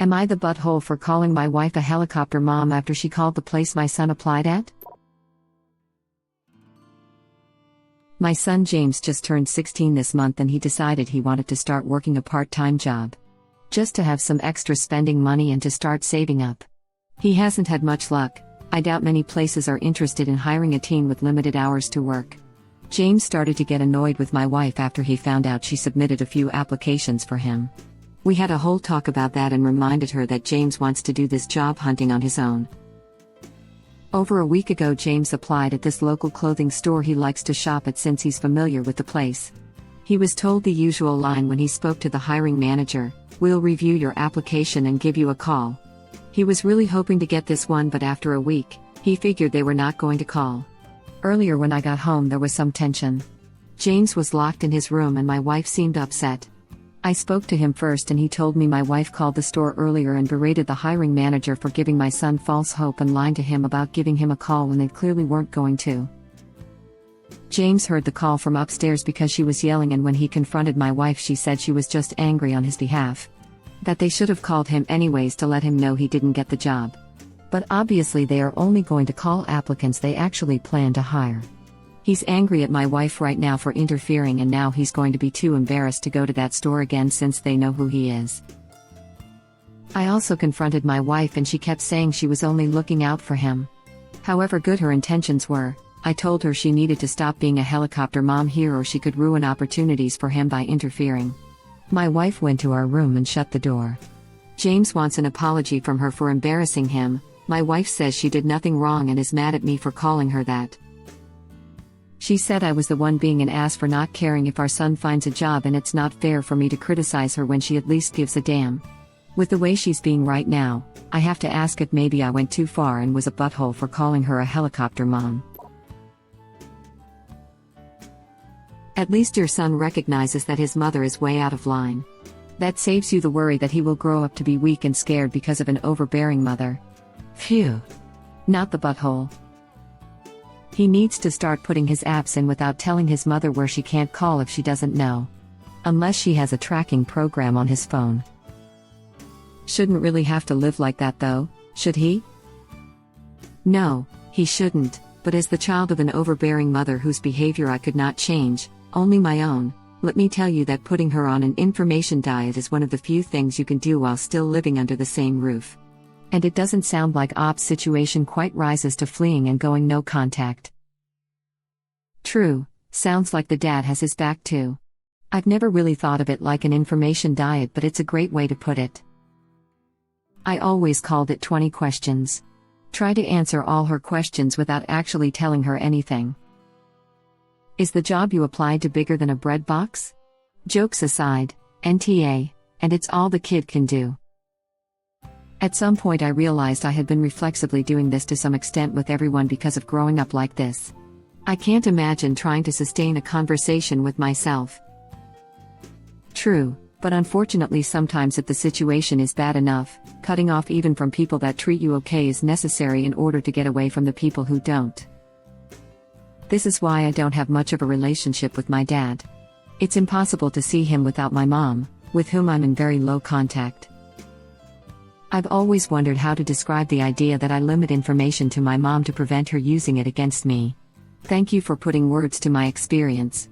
Am I the butthole for calling my wife a helicopter mom after she called the place my son applied at? My son James just turned 16 this month and he decided he wanted to start working a part-time job. Just to have some extra spending money and to start saving up. He hasn't had much luck. I doubt many places are interested in hiring a teen with limited hours to work. James started to get annoyed with my wife after he found out she submitted a few applications for him. We had a whole talk about that and reminded her that James wants to do this job hunting on his own. Over a week ago, James applied at this local clothing store he likes to shop at since he's familiar with the place. He was told the usual line when he spoke to the hiring manager: "We'll review your application and give you a call." He was really hoping to get this one, but after a week, he figured they were not going to call. Earlier when I got home there was some tension. James was locked in his room and my wife seemed upset. I spoke to him first and he told me my wife called the store earlier and berated the hiring manager for giving my son false hope and lying to him about giving him a call when they clearly weren't going to. James heard the call from upstairs because she was yelling, and when he confronted my wife she said she was just angry on his behalf. That they should have called him anyways to let him know he didn't get the job. But obviously they are only going to call applicants they actually plan to hire. He's angry at my wife right now for interfering, and now he's going to be too embarrassed to go to that store again since they know who he is. I also confronted my wife and she kept saying she was only looking out for him. However good her intentions were, I told her she needed to stop being a helicopter mom here or she could ruin opportunities for him by interfering. My wife went to our room and shut the door. James wants an apology from her for embarrassing him. My wife says she did nothing wrong and is mad at me for calling her that. She said I was the one being an ass for not caring if our son finds a job, and it's not fair for me to criticize her when she at least gives a damn. With the way she's being right now, I have to ask if maybe I went too far and was a butthole for calling her a helicopter mom. At least your son recognizes that his mother is way out of line. That saves you the worry that he will grow up to be weak and scared because of an overbearing mother. Phew. Not the butthole. He needs to start putting his apps in without telling his mother where she can't call if she doesn't know. Unless she has a tracking program on his phone. Shouldn't really have to live like that though, should he? No, he shouldn't, but as the child of an overbearing mother whose behavior I could not change, only my own, let me tell you that putting her on an information diet is one of the few things you can do while still living under the same roof. And it doesn't sound like Op's situation quite rises to fleeing and going no contact. True, sounds like the dad has his back too. I've never really thought of it like an information diet, but it's a great way to put it. I always called it 20 questions. Try to answer all her questions without actually telling her anything. Is the job you applied to bigger than a bread box? Jokes aside, NTA, and it's all the kid can do. At some point I realized I had been reflexively doing this to some extent with everyone because of growing up like this. I can't imagine trying to sustain a conversation with myself. True, but unfortunately sometimes if the situation is bad enough, cutting off even from people that treat you okay is necessary in order to get away from the people who don't. This is why I don't have much of a relationship with my dad. It's impossible to see him without my mom, with whom I'm in very low contact. I've always wondered how to describe the idea that I limit information to my mom to prevent her using it against me. Thank you for putting words to my experience.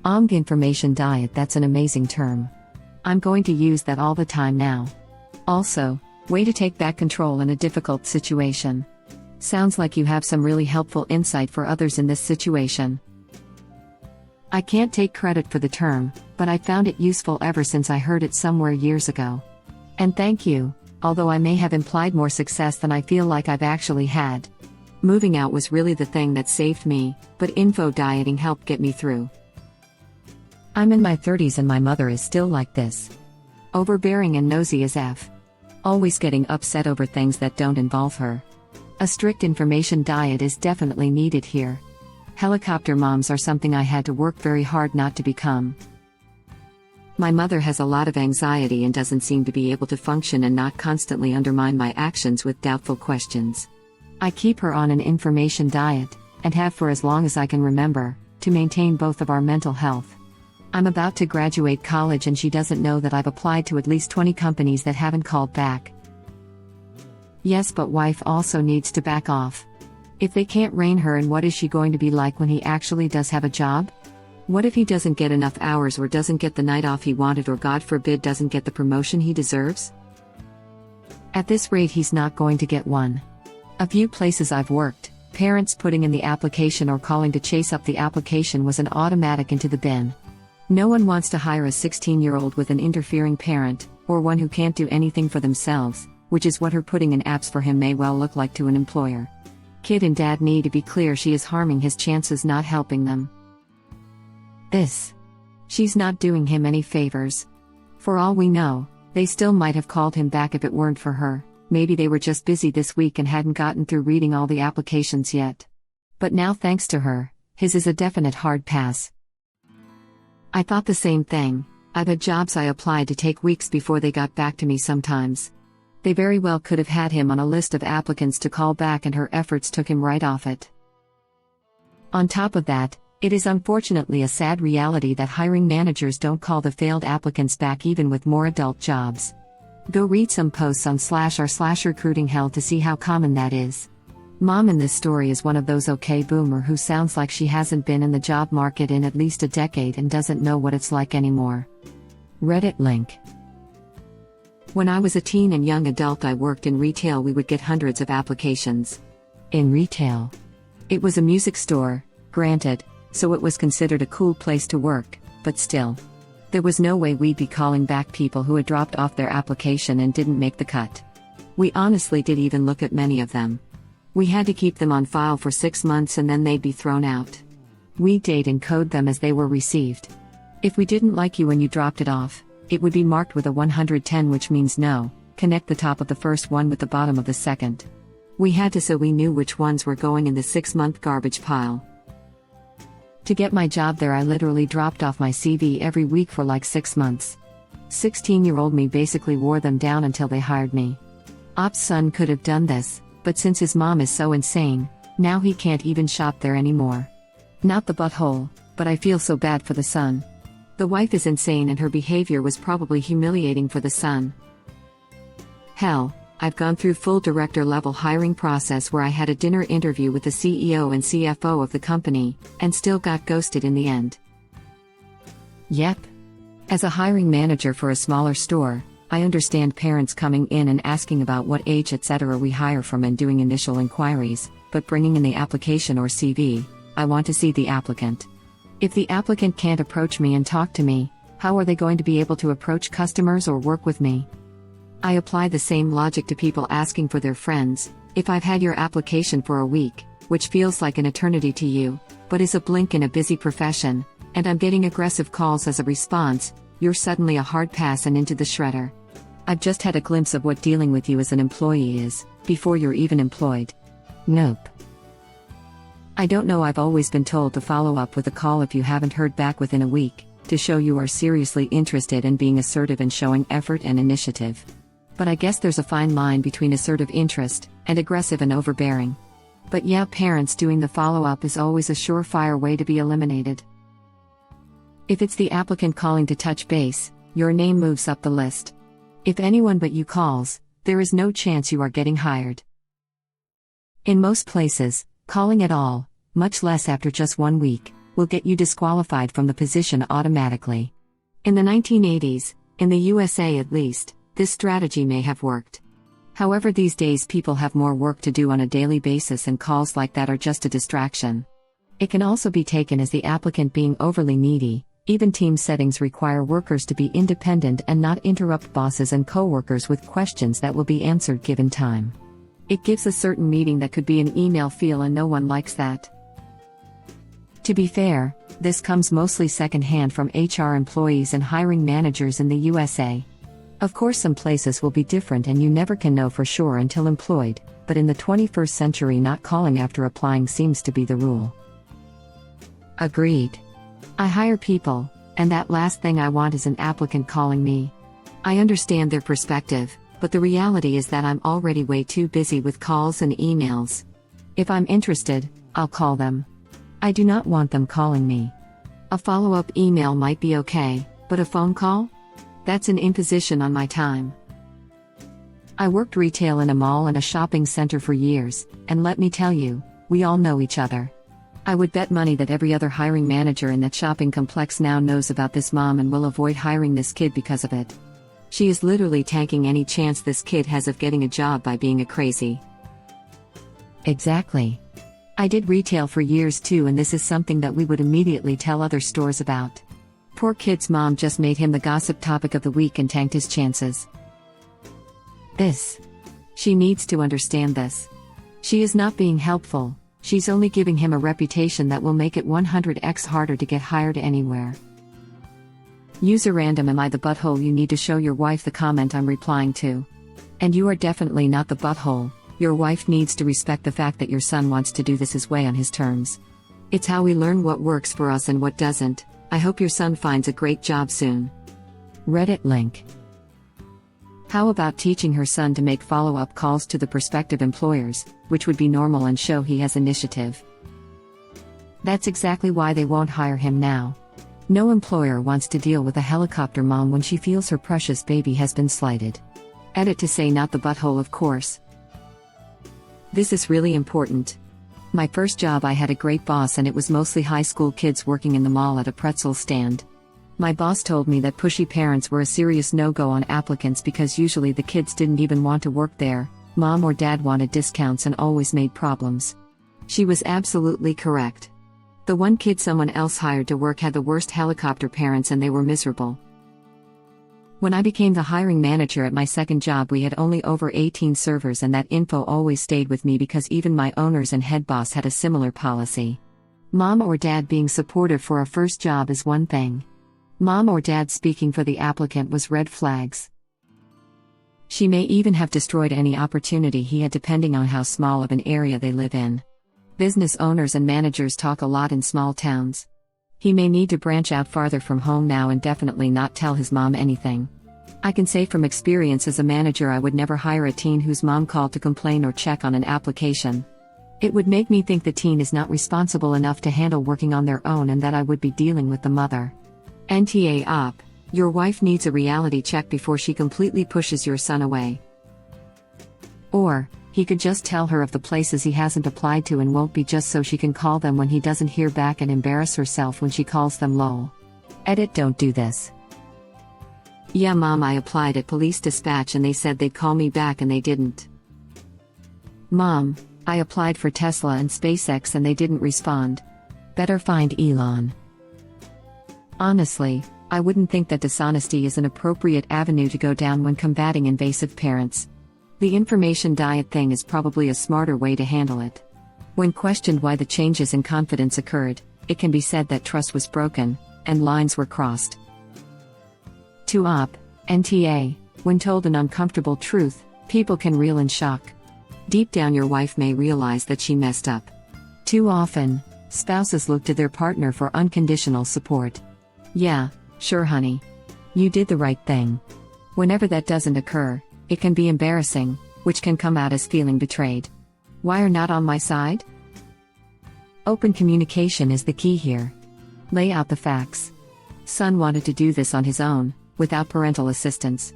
Information diet, that's an amazing term. I'm going to use that all the time now. Also, way to take back control in a difficult situation. Sounds like you have some really helpful insight for others in this situation. I can't take credit for the term, but I found it useful ever since I heard it somewhere years ago. And thank you, although I may have implied more success than I feel like I've actually had. Moving out was really the thing that saved me, but info dieting helped get me through. I'm in my 30s and my mother is still like this. Overbearing and nosy as F. Always getting upset over things that don't involve her. A strict information diet is definitely needed here. Helicopter moms are something I had to work very hard not to become. My mother has a lot of anxiety and doesn't seem to be able to function and not constantly undermine my actions with doubtful questions. I keep her on an information diet, and have for as long as I can remember, to maintain both of our mental health. I'm about to graduate college and she doesn't know that I've applied to at least 20 companies that haven't called back. Yes, but wife also needs to back off. If they can't rein her in, what is she going to be like when he actually does have a job? What if he doesn't get enough hours or doesn't get the night off he wanted, or God forbid doesn't get the promotion he deserves? At this rate he's not going to get one. A few places I've worked, parents putting in the application or calling to chase up the application was an automatic into the bin. No one wants to hire a 16-year-old with an interfering parent, or one who can't do anything for themselves, which is what her putting in apps for him may well look like to an employer. Kid and dad need to be clear she is harming his chances, not helping them. She's not doing him any favors. For all we know, they still might have called him back if it weren't for her. Maybe they were just busy this week and hadn't gotten through reading all the applications yet. But now, thanks to her, his is a definite hard pass. I thought the same thing. I've had jobs I applied to take weeks before they got back to me sometimes. They very well could have had him on a list of applicants to call back, and her efforts took him right off it. On top of that, it is unfortunately a sad reality that hiring managers don't call the failed applicants back even with more adult jobs. Go read some posts on /r/recruiting hell to see how common that is. Mom in this story is one of those okay boomer who sounds like she hasn't been in the job market in at least a decade and doesn't know what it's like anymore. Reddit link. When I was a teen and young adult, I worked in retail. We would get hundreds of applications. In retail. It was a music store, granted, so it was considered a cool place to work, but still. There was no way we'd be calling back people who had dropped off their application and didn't make the cut. We honestly did even look at many of them. We had to keep them on file for 6 months and then they'd be thrown out. We'd date and code them as they were received. If we didn't like you when you dropped it off, it would be marked with a 110, which means no. Connect the top of the first one with the bottom of the second. We had to, so we knew which ones were going in the 6-month garbage pile. To get my job there, I literally dropped off my CV every week for like 6 months. 16-year-old me basically wore them down until they hired me. Op's son could have done this, but since his mom is so insane, now he can't even shop there anymore. Not the butthole, but I feel so bad for the son. The wife is insane and her behavior was probably humiliating for the son. Hell, I've gone through full director-level hiring process where I had a dinner interview with the CEO and CFO of the company, and still got ghosted in the end. Yep. As a hiring manager for a smaller store, I understand parents coming in and asking about what age etc. we hire from and doing initial inquiries, but bringing in the application or CV, I want to see the applicant. If the applicant can't approach me and talk to me, how are they going to be able to approach customers or work with me? I apply the same logic to people asking for their friends. If I've had your application for a week, which feels like an eternity to you, but is a blink in a busy profession, and I'm getting aggressive calls as a response, you're suddenly a hard pass and into the shredder. I've just had a glimpse of what dealing with you as an employee is, before you're even employed. Nope. I don't know, I've always been told to follow up with a call if you haven't heard back within a week, to show you are seriously interested and being assertive and showing effort and initiative. But I guess there's a fine line between assertive interest and aggressive and overbearing. But yeah, parents doing the follow-up is always a surefire way to be eliminated. If it's the applicant calling to touch base, your name moves up the list. If anyone but you calls, there is no chance you are getting hired. In most places, calling at all, much less after just 1 week, will get you disqualified from the position automatically. In the 1980s, in the USA at least, this strategy may have worked. However, these days people have more work to do on a daily basis and calls like that are just a distraction. It can also be taken as the applicant being overly needy. Even team settings require workers to be independent and not interrupt bosses and coworkers with questions that will be answered given time. It gives a certain meeting that could be an email feel, and no one likes that. To be fair, this comes mostly secondhand from HR employees and hiring managers in the USA. Of course, some places will be different and you never can know for sure until employed, but in the 21st century, not calling after applying seems to be the rule. Agreed. I hire people, and that last thing I want is an applicant calling me. I understand their perspective, but the reality is that I'm already way too busy with calls and emails. If I'm interested, I'll call them. I do not want them calling me. A follow-up email might be okay, but a phone call? That's an imposition on my time. I worked retail in a mall and a shopping center for years, and let me tell you, we all know each other. I would bet money that every other hiring manager in that shopping complex now knows about this mom and will avoid hiring this kid because of it. She is literally tanking any chance this kid has of getting a job by being a crazy. Exactly. I did retail for years too, and this is something that we would immediately tell other stores about. Poor kid's mom just made him the gossip topic of the week and tanked his chances. She needs to understand this. She is not being helpful, she's only giving him a reputation that will make it 100x harder to get hired anywhere. User random: am I the butthole? You need to show your wife the comment I'm replying to. And you are definitely not the butthole. Your wife needs to respect the fact that your son wants to do this his way on his terms. It's how we learn what works for us and what doesn't. I hope your son finds a great job soon. Reddit link. How about teaching her son to make follow-up calls to the prospective employers, which would be normal and show he has initiative? That's exactly why they won't hire him now. No employer wants to deal with a helicopter mom when she feels her precious baby has been slighted. Edit to say not the butthole, of course. This is really important. My first job, I had a great boss and it was mostly high school kids working in the mall at a pretzel stand. My boss told me that pushy parents were a serious no-go on applicants because usually the kids didn't even want to work there, mom or dad wanted discounts and always made problems. She was absolutely correct. The one kid someone else hired to work had the worst helicopter parents and they were miserable. When I became the hiring manager at my second job, we had only over 18 servers, and that info always stayed with me because even my owners and head boss had a similar policy. Mom or dad being supportive for a first job is one thing. Mom or dad speaking for the applicant was red flags. She may even have destroyed any opportunity he had depending on how small of an area they live in. Business owners and managers talk a lot in small towns. He may need to branch out farther from home now and definitely not tell his mom anything. I can say from experience as a manager, I would never hire a teen whose mom called to complain or check on an application. It would make me think the teen is not responsible enough to handle working on their own and that I would be dealing with the mother. NTA op: your wife needs a reality check before she completely pushes your son away. Or, he could just tell her of the places he hasn't applied to and won't be, just so she can call them when he doesn't hear back and embarrass herself when she calls them. Lol. Edit: don't do this. Yeah mom, I applied at police dispatch and they said they'd call me back and they didn't. Mom, I applied for Tesla and SpaceX and they didn't respond. Better find Elon. Honestly, I wouldn't think that dishonesty is an appropriate avenue to go down when combating invasive parents. The information diet thing is probably a smarter way to handle it. When questioned why the changes in confidence occurred, it can be said that trust was broken, and lines were crossed. To op: NTA, when told an uncomfortable truth, people can reel in shock. Deep down your wife may realize that she messed up. Too often, spouses look to their partner for unconditional support. Yeah, sure honey. You did the right thing. Whenever that doesn't occur, it can be embarrassing, which can come out as feeling betrayed. Why are not on my side? Open communication is the key here. Lay out the facts. Son wanted to do this on his own, without parental assistance.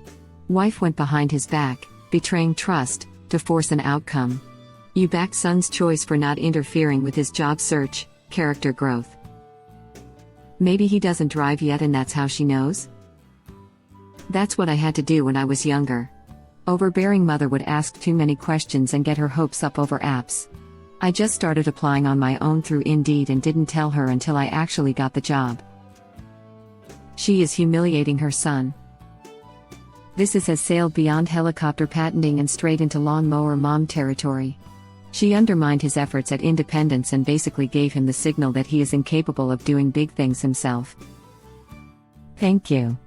Wife went behind his back, betraying trust, to force an outcome. You backed son's choice for not interfering with his job search, character growth. Maybe he doesn't drive yet and that's how she knows? That's what I had to do when I was younger. Overbearing mother would ask too many questions and get her hopes up over apps. I just started applying on my own through Indeed and didn't tell her until I actually got the job. She is humiliating her son. This has sailed beyond helicopter patenting and straight into lawnmower mom territory. She undermined his efforts at independence and basically gave him the signal that he is incapable of doing big things himself. Thank you.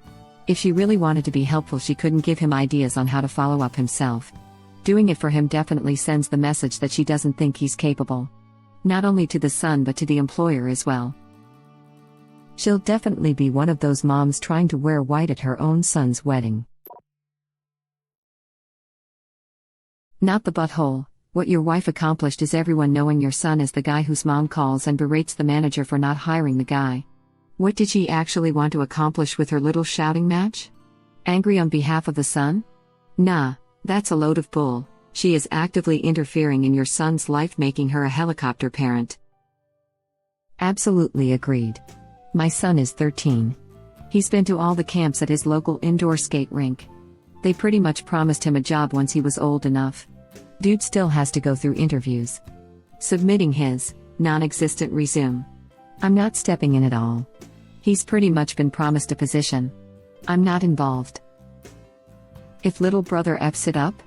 If she really wanted to be helpful, she couldn't give him ideas on how to follow up himself. Doing it for him definitely sends the message that she doesn't think he's capable. Not only to the son but to the employer as well. She'll definitely be one of those moms trying to wear white at her own son's wedding. Not the butthole. What your wife accomplished is everyone knowing your son is the guy whose mom calls and berates the manager for not hiring the guy. What did she actually want to accomplish with her little shouting match? Angry on behalf of the son? Nah, that's a load of bull. She is actively interfering in your son's life, making her a helicopter parent. Absolutely agreed. My son is 13. He's been to all the camps at his local indoor skate rink. They pretty much promised him a job once he was old enough. Dude still has to go through interviews. Submitting his non-existent resume. I'm not stepping in at all. He's pretty much been promised a position. I'm not involved. If little brother F's it up,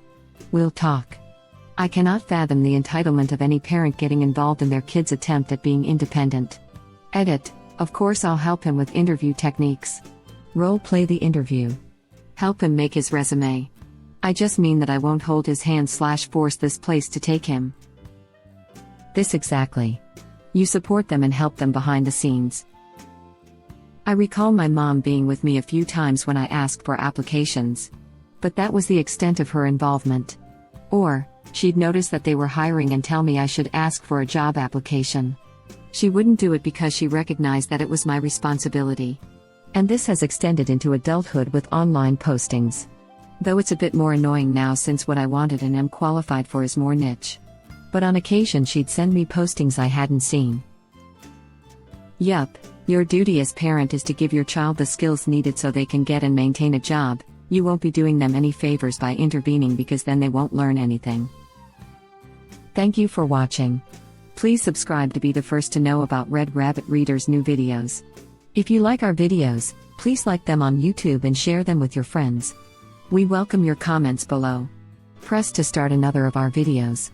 we'll talk. I cannot fathom the entitlement of any parent getting involved in their kid's attempt at being independent. Edit. Of course I'll help him with interview techniques. Role play the interview. Help him make his resume. I just mean that I won't hold his hand/force this place to take him. This exactly. You support them and help them behind the scenes. I recall my mom being with me a few times when I asked for applications. But that was the extent of her involvement. Or, she'd notice that they were hiring and tell me I should ask for a job application. She wouldn't do it because she recognized that it was my responsibility. And this has extended into adulthood with online postings. Though it's a bit more annoying now since what I wanted and am qualified for is more niche. But on occasion she'd send me postings I hadn't seen. Yup, your duty as parent is to give your child the skills needed so they can get and maintain a job. You won't be doing them any favors by intervening because then they won't learn anything. Thank you for watching. Please subscribe to be the first to know about Red Rabbit Reader's new videos. If you like our videos, please like them on YouTube and share them with your friends. We welcome your comments below. Press to start another of our videos.